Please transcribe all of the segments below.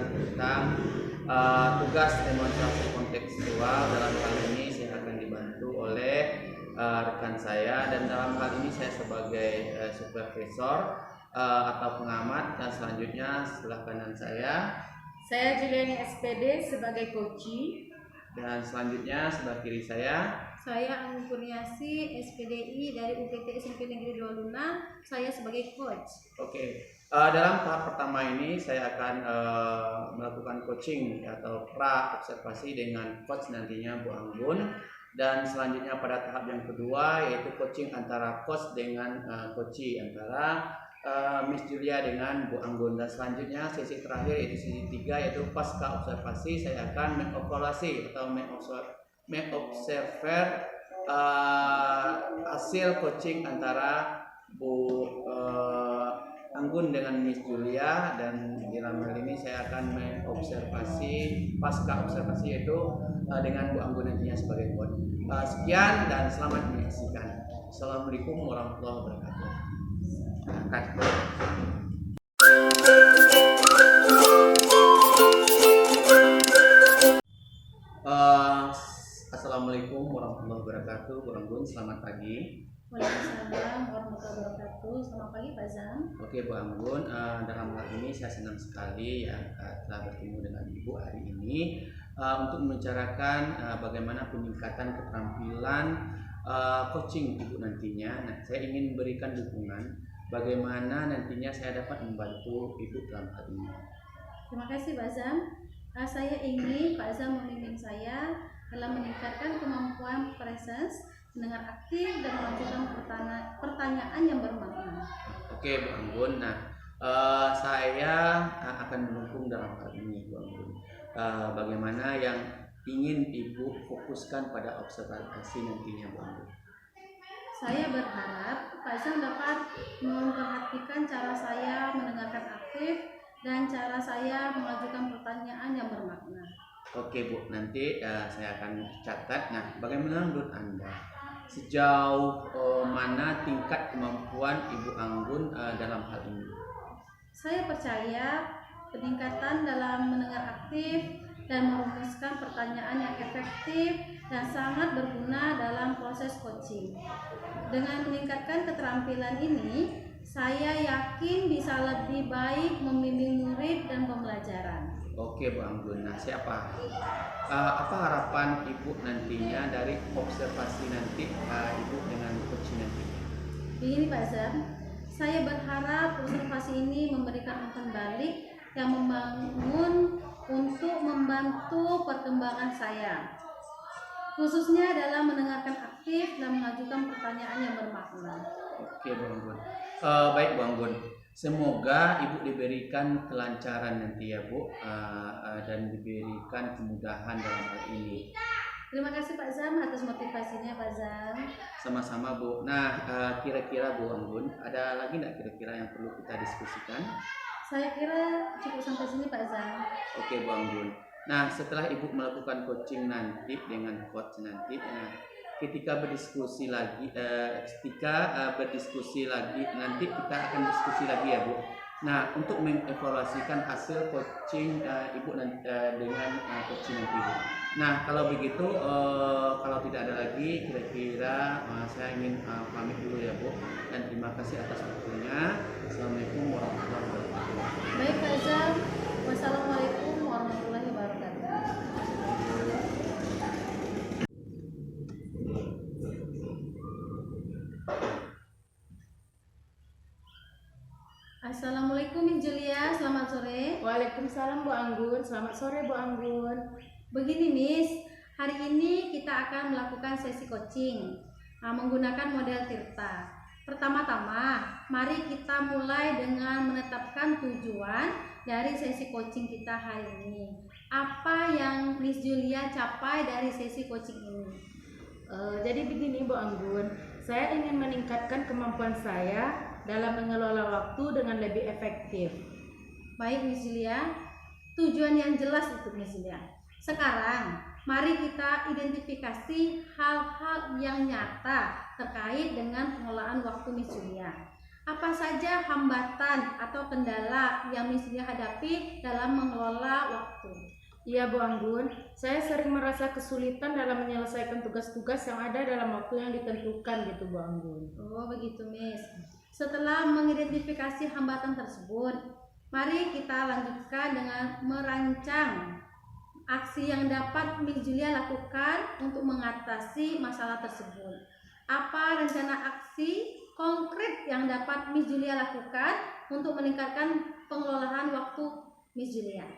tentang tugas demonstrasi kontekstual. Dalam hal ini saya akan dibantu oleh rekan saya, dan dalam hal ini saya sebagai supervisor atau pengamat, dan selanjutnya sebelah kanan saya Juliani SPD sebagai coach, dan selanjutnya sebelah kiri saya Anggun Kurniasi SPDI dari UPT SMP Negeri 2 Luna, saya sebagai coach. Oke. Dalam tahap pertama ini saya akan melakukan coaching atau pra observasi dengan coach nantinya Bu Anggun, dan selanjutnya pada tahap yang kedua yaitu coaching antara coach dengan coachee, antara Miss Julia dengan Bu Anggun, dan selanjutnya sesi terakhir yaitu sesi 3 yaitu pasca observasi. Saya akan mengevaluasi atau mengobserver hasil coaching antara Bu Anggun dengan Miss Julia, dan dalam hal ini saya akan mengobservasi pasca observasi yaitu dengan Bu Anggun nantinya sebagai coach. Sekian dan selamat menyaksikan. Assalamualaikum warahmatullahi wabarakatuh. Assalamualaikum warahmatullahi wabarakatuh. Bu Anggun, selamat pagi. Waalaikumsalam warahmatullahi wabarakatuh. Selamat pagi Pak Zam. Oke Bu Anggun, dalam hal ini saya senang sekali ya telah bertemu dengan Ibu hari ini untuk membicarakan bagaimana peningkatan keterampilan coaching Ibu nantinya. Nah, saya ingin memberikan dukungan bagaimana nantinya saya dapat membantu Ibu dalam hal ini. Terima kasih Pak Zam. Saya ingin Pak Zam membimbing saya dalam meningkatkan kemampuan presence, mendengar aktif, dan mengajukan pertanyaan yang bermakna. Oke Bu Anggun, nah saya akan mendukung dalam hal ini Bu Anggun. Bagaimana yang ingin Ibu fokuskan pada observasi nantinya Bu Anggun? Saya berharap Pak Zam dapat memperhatikan cara saya mendengarkan aktif dan cara saya mengajukan pertanyaan yang bermakna. Oke Bu, nanti saya akan catat. Nah, bagaimana menurut Anda sejauh mana tingkat kemampuan Ibu Anggun dalam hal ini? Saya percaya peningkatan dalam mendengar aktif dan merumuskan pertanyaan yang efektif dan sangat berguna dalam proses coaching. Dengan meningkatkan keterampilan ini, saya yakin bisa lebih baik membimbing murid dan pembelajaran. Oke Bu Anggun, nah apa harapan Ibu nantinya dari observasi nanti Ibu dengan coaching nanti? Begini Pak Zam, saya berharap observasi ini memberikan umpan balik yang membangun untuk membantu perkembangan saya, khususnya dalam mendengarkan aktif dan mengajukan pertanyaan yang bermakna. Oke Bu Anggun, baik Bu Anggun, semoga Ibu diberikan kelancaran nanti ya Bu, dan diberikan kemudahan dalam hal ini. Terima kasih Pak Zam atas motivasinya Pak Zam. Sama-sama Bu. Nah, kira-kira Bu Anggun, ada lagi nggak kira-kira yang perlu kita diskusikan? Saya kira cukup sampai sini Pak Zam. Oke Bu Anggun. Nah, setelah Ibu melakukan coaching nanti dengan coach nanti, ketika berdiskusi lagi, nanti kita akan diskusi lagi ya Bu. Nah, untuk mengevaluasikan hasil coaching Ibu dengan coaching nanti Bu. Nah, kalau begitu, kalau tidak ada lagi, kira-kira saya ingin pamit dulu ya Bu. Dan terima kasih atas waktunya. Assalamualaikum warahmatullahi wabarakatuh. Baik Pak Zam, wassalamualaikum warahmatullahi wabarakatuh. Assalamualaikum Miss Julia, selamat sore. Waalaikumsalam Bu Anggun, selamat sore Bu Anggun. Begini Miss, hari ini kita akan melakukan sesi coaching menggunakan model Tirta. Pertama-tama, mari kita mulai dengan menetapkan tujuan dari sesi coaching kita hari ini. Apa yang Miss Julia capai dari sesi coaching ini? Jadi begini Bu Anggun, saya ingin meningkatkan kemampuan saya dalam mengelola waktu dengan lebih efektif. Baik Miss Julia, tujuan yang jelas itu Miss Julia. Sekarang, mari kita identifikasi hal-hal yang nyata terkait dengan pengelolaan waktu Miss Julia. apa saja hambatan atau kendala yang Miss Julia hadapi dalam mengelola waktu? Iya Bu Anggun, saya sering merasa kesulitan dalam menyelesaikan tugas-tugas yang ada dalam waktu yang ditentukan gitu Bu Anggun. Oh begitu Miss. Setelah mengidentifikasi hambatan tersebut, mari kita lanjutkan dengan merancang aksi yang dapat Miss Julia lakukan untuk mengatasi masalah tersebut. Apa rencana aksi konkret yang dapat Miss Julia lakukan untuk meningkatkan pengelolaan waktu Miss Julia?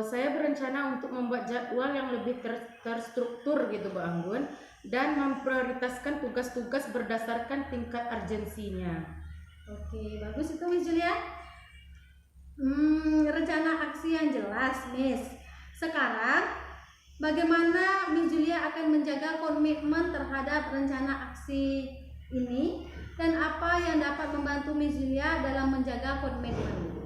Saya berencana untuk membuat jadwal yang lebih terstruktur gitu Bu Anggun, dan memprioritaskan tugas-tugas berdasarkan tingkat urgensinya. Oke, bagus itu Miss Julia. Rencana aksi yang jelas, Miss. Sekarang, bagaimana Miss Julia akan menjaga komitmen terhadap rencana aksi ini, dan apa yang dapat membantu Miss Julia dalam menjaga komitmen?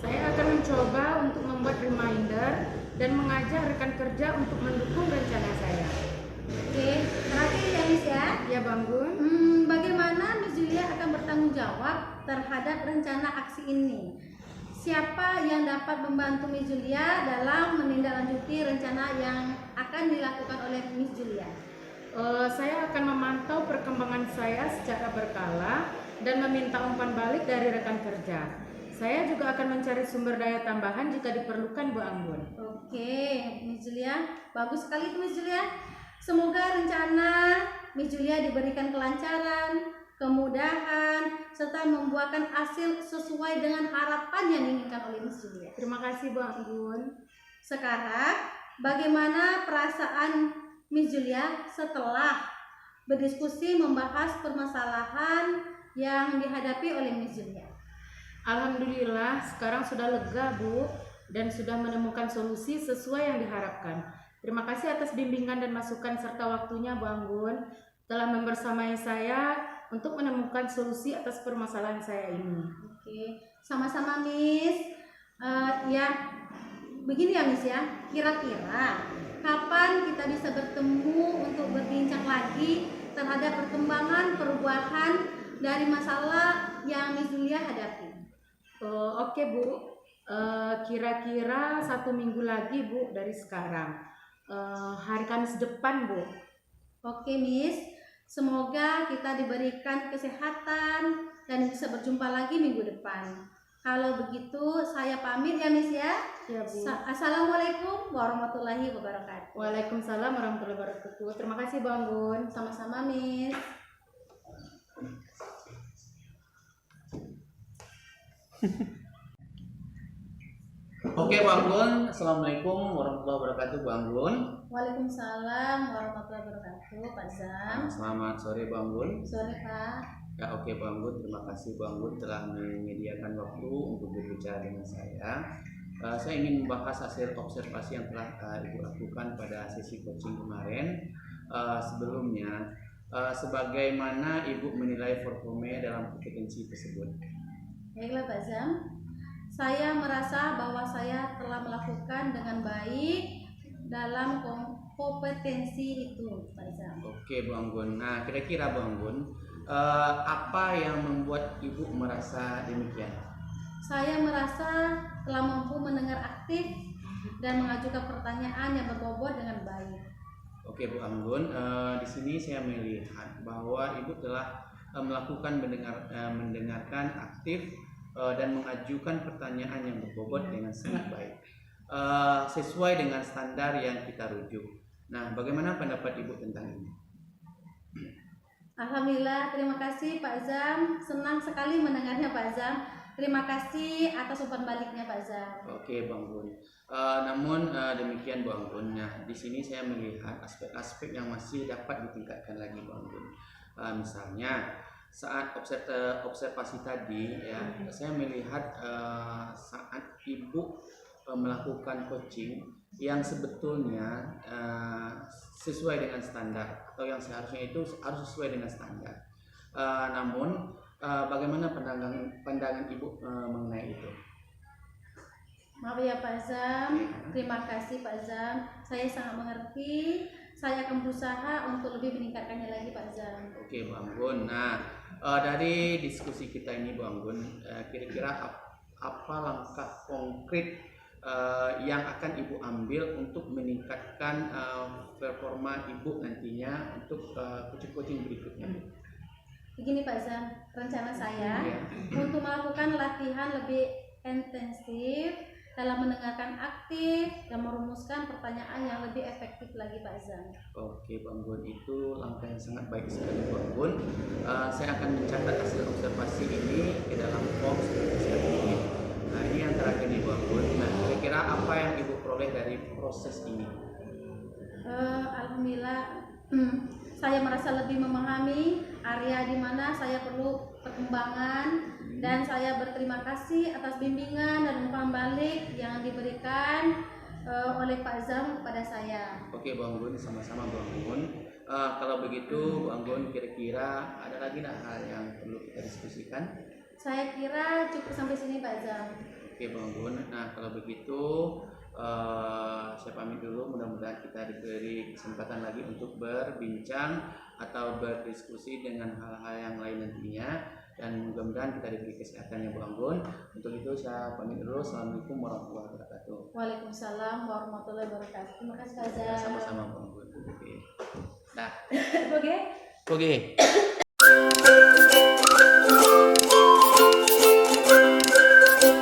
Saya akan mencoba untuk membuat reminder dan mengajak rekan kerja untuk mendukung rencana saya. Oke, terakhir ya Miss ya. Ya Bang Gun. Bagaimana Miss Julia akan bertanggung jawab terhadap rencana aksi ini? Siapa yang dapat membantu Miss Julia dalam menindaklanjuti rencana yang akan dilakukan oleh Miss Julia? Saya akan memantau perkembangan saya secara berkala dan meminta umpan balik dari rekan kerja. Saya juga akan mencari sumber daya tambahan jika diperlukan Bu Anggun. Oke, Miss Julia, bagus sekali itu Miss Julia. Semoga rencana Miss Julia diberikan kelancaran, kemudahan, serta membuahkan hasil sesuai dengan harapan yang diinginkan oleh Miss Julia. Terima kasih Bu Anggun. Sekarang, bagaimana perasaan Miss Julia setelah berdiskusi membahas permasalahan yang dihadapi oleh Miss Julia? Alhamdulillah sekarang sudah lega Bu, dan sudah menemukan solusi sesuai yang diharapkan. Terima kasih atas bimbingan dan masukan serta waktunya Bu Anggun telah membersamai saya untuk menemukan solusi atas permasalahan saya ini. Oke, sama-sama Miss. Ya, begini ya Miss ya. Kira-kira kapan kita bisa bertemu untuk berbincang lagi terhadap perkembangan perubahan dari masalah yang Miss Julia hadapi? Oke Bu, kira-kira 1 minggu lagi Bu dari sekarang, hari Kamis depan Bu. Oke Miss, semoga kita diberikan kesehatan dan bisa berjumpa lagi minggu depan. Kalau begitu saya pamit ya Miss ya. Ya Bu. Assalamualaikum warahmatullahi wabarakatuh. Waalaikumsalam warahmatullahi wabarakatuh. Terima kasih Bu Anggun. Sama-sama Miss. Oke Bang Gun, Assalamualaikum warahmatullahi wabarakatuh Bang Gun. Waalaikumsalam warahmatullahi wabarakatuh Pak Zam. Selamat sore Bang Gun. Sore Pak. Ya oke Bang Gun, terima kasih Bang Gun telah menyediakan waktu untuk berbicara dengan saya. Saya ingin membahas hasil observasi yang telah Ibu lakukan pada sesi coaching kemarin. Sebelumnya, sebagaimana Ibu menilai performa dalam kompetensi tersebut? Baiklah Pak Zam, saya merasa bahwa saya telah melakukan dengan baik dalam kompetensi itu Pak Zam. Oke Bu Anggun, nah kira-kira Bu Anggun, apa yang membuat Ibu merasa demikian? Saya merasa telah mampu mendengar aktif dan mengajukan pertanyaan yang berbobot dengan baik. Oke Bu Anggun, di sini saya melihat bahwa Ibu telah melakukan mendengarkan aktif dan mengajukan pertanyaan yang berbobot dengan sangat baik, sesuai dengan standar yang kita rujuk. Nah, bagaimana pendapat Ibu tentang ini? Alhamdulillah, terima kasih Pak Zam. Senang sekali mendengarnya Pak Zam. Terima kasih atas umpan baliknya Pak Zam. Oke Bang Gun. Namun demikian Bang Gun. Nah, di sini saya melihat aspek-aspek yang masih dapat ditingkatkan lagi Bang Gun. Misalnya saat observasi tadi ya, saya melihat saat Ibu melakukan coaching yang sebetulnya sesuai dengan standar, atau yang seharusnya itu harus sesuai dengan standar. Namun bagaimana pandangan Ibu mengenai itu? Maaf ya Pak Zam, terima kasih Pak Zam. Saya sangat mengerti. saya akan berusaha untuk lebih meningkatkannya lagi Pak Zam. Oke Bu Anggun. Nah, dari diskusi kita ini Bu Anggun, kira-kira apa langkah konkret yang akan Ibu ambil untuk meningkatkan performa Ibu nantinya untuk coaching berikutnya? Begini Pak Zam, rencana saya Iya. untuk melakukan latihan lebih intensif dalam mendengarkan aktif dan merumuskan pertanyaan yang lebih efektif lagi Pak Zam. Oke Bu Anggun, itu langkah yang sangat baik sekali Bu Anggun. Saya akan mencatat hasil observasi ini ke dalam form ini. Nah, ini yang terakhir nih Bu Anggun. Nah, kira-kira apa yang Ibu peroleh dari proses ini? Alhamdulillah, saya merasa lebih memahami area di mana saya perlu perkembangan, dan saya berterima kasih atas bimbingan dan umpan balik yang diberikan oleh Pak Zam kepada saya. Oke Bu Anggun, sama-sama Bu Anggun. Kalau begitu Bu Anggun, kira-kira ada lagi hal yang perlu kita diskusikan? Saya kira cukup sampai sini Pak Zam. Oke Bu Anggun, nah kalau begitu saya pamit dulu. Mudah-mudahan kita diberi kesempatan lagi untuk berbincang atau berdiskusi dengan hal-hal yang lain nantinya, dan mudah-mudahan kita diberi kesehatannya Bu Anggun. Untuk itu saya pamit dulu. Assalamualaikum warahmatullahi wabarakatuh. Waalaikumsalam warahmatullahi wabarakatuh. Terima kasih Pak Zam. Sama-sama Bu Anggun. Oke. Nah, Oke. oke.